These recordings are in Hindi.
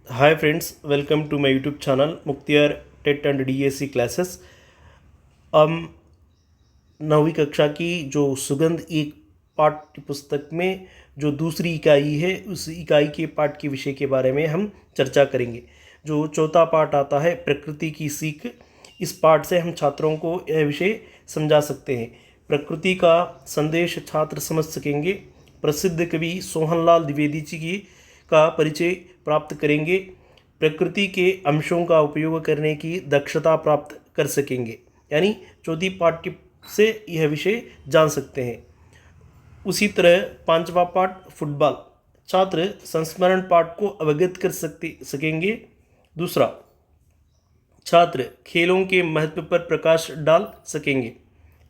Hi friends, welcome to my YouTube channel Muktiyar TET and DSC classes. हम 9वीं कक्षा की जो सुगंध एक पाठ्य पुस्तक में जो दूसरी इकाई है उस इकाई के पाठ के विषय के बारे में हम चर्चा करेंगे। जो चौथा पाठ आता है प्रकृति की सीख, इस पाठ से हम छात्रों को यह विषय समझा सकते हैं। प्रकृति का संदेश छात्र समझ सकेंगे। प्रसिद्ध कवि सोहनलाल द्विवेदी जी की का परिचय प्राप्त करेंगे। प्रकृति के अंशों का उपयोग करने की दक्षता प्राप्त कर सकेंगे। यानी चौथी पाठ्य से यह विषय जान सकते हैं। उसी तरह पांचवा पाठ फुटबॉल, छात्र संस्मरण पाठ को अवगत कर सकेंगे। दूसरा, छात्र खेलों के महत्व पर प्रकाश डाल सकेंगे।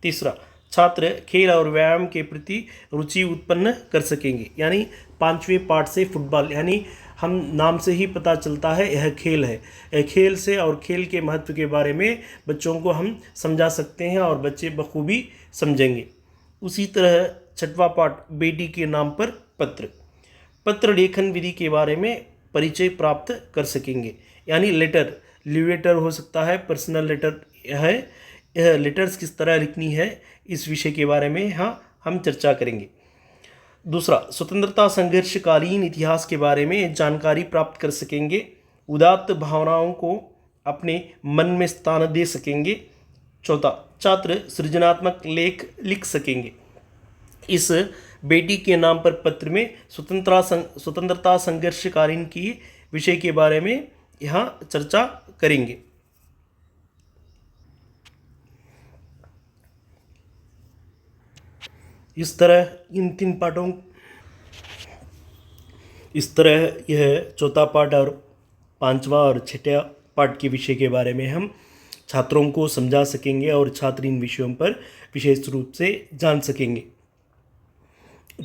तीसरा, छात्र खेल और व्यायाम के प्रति रुचि उत्पन्न कर सकेंगे। यानी पांचवें पाठ से फुटबॉल, यानी हम नाम से ही पता चलता है यह खेल है। यह खेल से और खेल के महत्व के बारे में बच्चों को हम समझा सकते हैं और बच्चे बखूबी समझेंगे। उसी तरह छठवां पाठ बेटी के नाम पर पत्र लेखन विधि के बारे में परिचय प्राप्त कर सकेंगे। यानी लीव लेटर हो सकता है, पर्सनल लेटर है, यह लेटर्स किस तरह लिखनी है इस विषय के बारे में हम चर्चा करेंगे। दूसरा, स्वतंत्रता संघर्षकालीन इतिहास के बारे में जानकारी प्राप्त कर सकेंगे। उदात्त भावनाओं को अपने मन में स्थान दे सकेंगे। चौथा, छात्र सृजनात्मक लेख लिख सकेंगे। इस बेटी के नाम पर पत्र में स्वतंत्रता संघर्षकालीन की विषय के बारे में यहाँ चर्चा करेंगे। इस तरह यह चौथा पाठ और पांचवा और छठा पाठ के विषय के बारे में हम छात्रों को समझा सकेंगे और छात्र इन विषयों पर विशेष रूप से जान सकेंगे।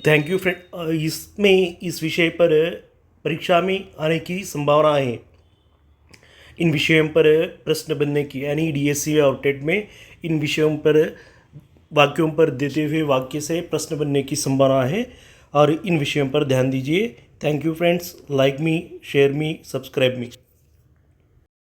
Thank you friend. इसमें इस विषय पर परीक्षा में आने की संभावना है। इन विषयों पर प्रश्न बनने की, यानी डीएससी और टेट में इन विषयों पर वाक्यों पर देते हुए वाक्य से प्रश्न बनने की संभावना है और इन विषयों पर ध्यान दीजिए। Thank you friends. Like me, share me, subscribe me.